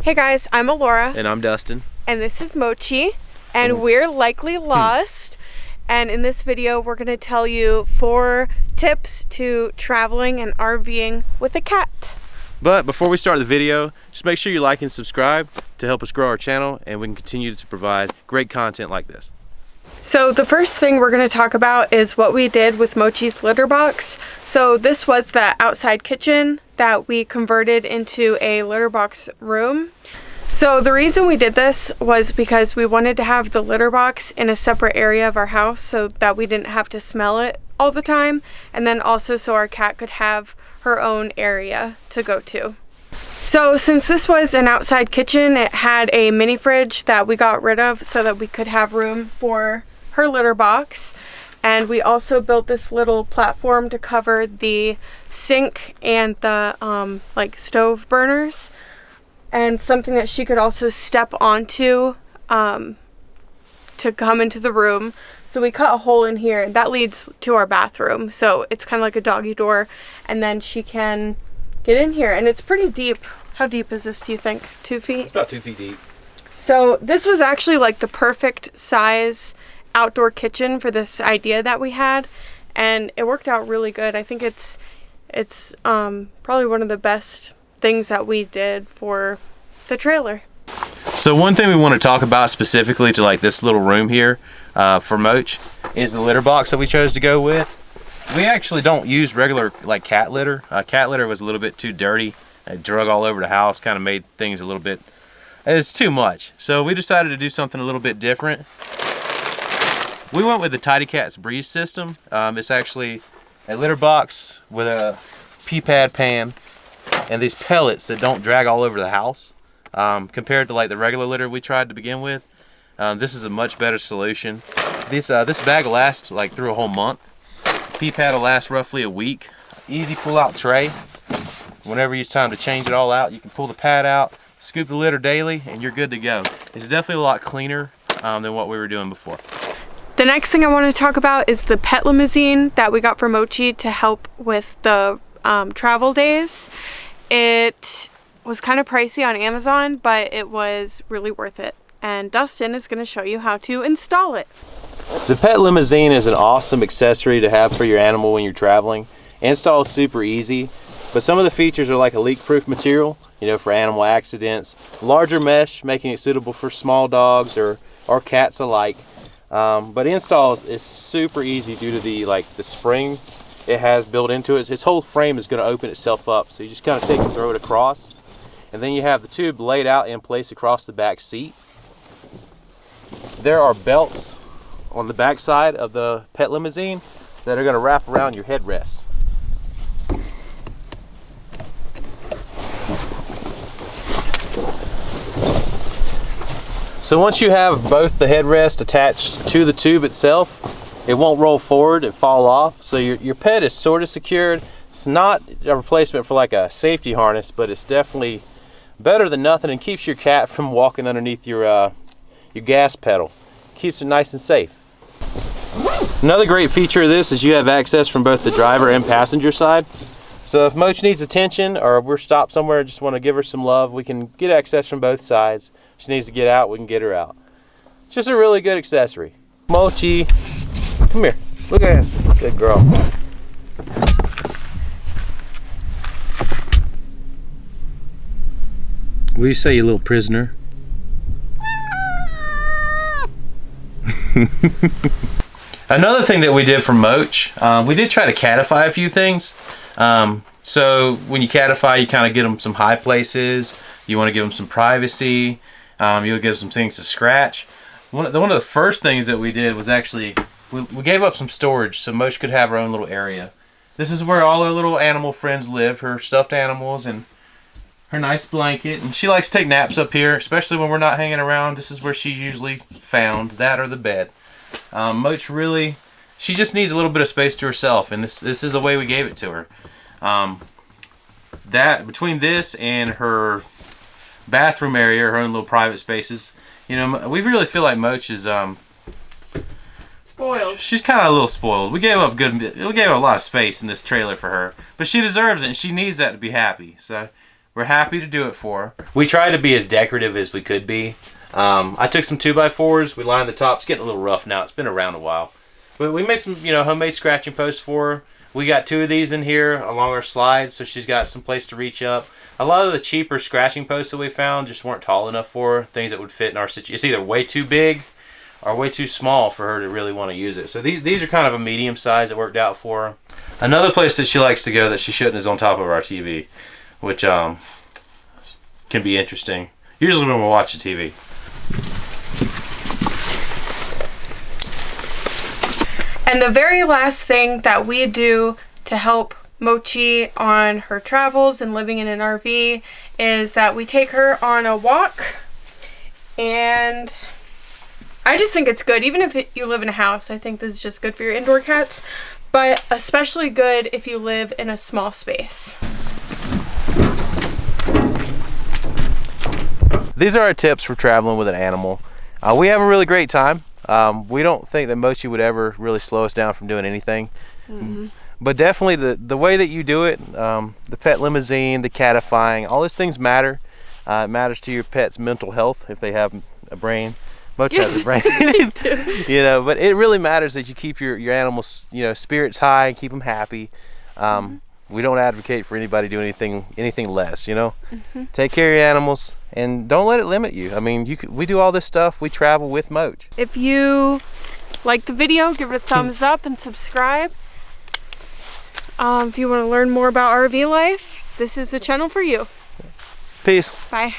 Hey guys, I'm Alora. And I'm Dustin. And this is Mochi. And we're likely lost. And in this video, we're going to tell you 4 tips to traveling and RVing with a cat. But before we start the video, just make sure you like and subscribe to help us grow our channel and we can continue to provide great content like this. So the first thing we're going to talk about is what we did with Mochi's litter box. So this was the outside kitchen that we converted into a litter box room. So the reason we did this was because we wanted to have the litter box in a separate area of our house so that we didn't have to smell it all the time, and then also so our cat could have her own area to go to. So since this was an outside kitchen, it had a mini fridge that we got rid of so that we could have room for her litter box. And we also built this little platform to cover the sink and the like stove burners, and something that she could also step onto to come into the room. So we cut a hole in here and that leads to our bathroom. So it's kind of like a doggy door, and then she can get in here, and it's pretty deep. How deep is this, do you think? 2 feet? It's about 2 feet deep. So this was actually like the perfect size outdoor kitchen for this idea that we had, and it worked out really good. I think it's probably one of the best things that we did for the trailer. So one thing we want to talk about specifically to like this little room here for Moch is the litter box that we chose to go with. We actually don't use regular like cat litter. Cat litter was a little bit too dirty. It drug all over the house, kind of made things a little bit, it's too much. So we decided to do something a little bit different. We went with the Tidy Cat's Breeze system. It's actually a litter box with a eped pan and these pellets that don't drag all over the house. Compared to like the regular litter we tried to begin with, this is a much better solution. This bag will last like through a whole month. Pea pad will last roughly a week. Easy pull out tray. Whenever it's time to change it all out, you can pull the pad out, scoop the litter daily, and you're good to go. It's definitely a lot cleaner than what we were doing before. The next thing I want to talk about is the pet limousine that we got for Mochi to help with the travel days. It was kind of pricey on Amazon, but it was really worth it. And Dustin is going to show you how to install it. The pet limousine is an awesome accessory to have for your animal when you're traveling. Install is super easy, but some of the features are like a leak-proof material, you know, for animal accidents, larger mesh, making it suitable for small dogs or cats alike. But install is super easy due to the spring it has built into it. Its whole frame is going to open itself up, so you just kind of take and throw it across, and then you have the tube laid out in place across the back seat. There are belts on the back side of the pet limousine that are going to wrap around your headrest. So once you have both the headrest attached to the tube itself, it won't roll forward and fall off. So your pet is sort of secured. It's not a replacement for like a safety harness, but it's definitely better than nothing and keeps your cat from walking underneath your gas pedal. Keeps it nice and safe. Another great feature of this is you have access from both the driver and passenger side. So if Moch needs attention or we're stopped somewhere and just want to give her some love, we can get access from both sides. If she needs to get out, we can get her out. It's just a really good accessory. Mochi, come here. Look at this. Good girl. What do you say, you little prisoner? Another thing that we did for Moch, we did try to catify a few things. So when you catify, you kind of get them some high places. You want to give them some privacy. You'll give them some things to scratch. One of the first things that we did was actually, we gave up some storage so Moch could have her own little area. This is where all her little animal friends live, her stuffed animals and her nice blanket. And she likes to take naps up here, especially when we're not hanging around. This is where she's usually found, that or the bed. Moch really, she just needs a little bit of space to herself, and this is the way we gave it to her. That between this and her bathroom area, her own little private spaces, you know, we really feel like Moch is spoiled. She's kind of a little spoiled. We gave up a lot of space in this trailer for her, but she deserves it and she needs that to be happy. So We're happy to do it for her. We tried to be as decorative as we could be. I took some 2x4s. We lined the top. It's getting a little rough now. It's been around a while. But we made some, homemade scratching posts for her. We got 2 of these in here along our slides, so she's got some place to reach up. A lot of the cheaper scratching posts that we found just weren't tall enough for her. Things that would fit in our situation. It's either way too big or way too small for her to really want to use it. So these are kind of a medium size that worked out for her. Another place that she likes to go that she shouldn't is on top of our TV, which can be interesting. Usually when we watch the TV. And the very last thing that we do to help Mochi on her travels and living in an RV is that we take her on a walk. And I just think it's good, even if you live in a house. I think this is just good for your indoor cats, but especially good if you live in a small space. These are our tips for traveling with an animal. We have a really great time. We don't think that Mochi would ever really slow us down from doing anything. Mm-hmm. But definitely the way that you do it, the pet limousine, the catifying, all those things matter. It matters to your pet's mental health if they have a brain. Mochi has a brain. But it really matters that you keep your animals, spirits high and keep them happy. We don't advocate for anybody doing anything less, Mm-hmm. Take care of your animals and don't let it limit you. I mean, we do all this stuff. We travel with Moch. If you like the video, give it a thumbs up and subscribe. If you want to learn more about RV life, this is the channel for you. Peace. Bye.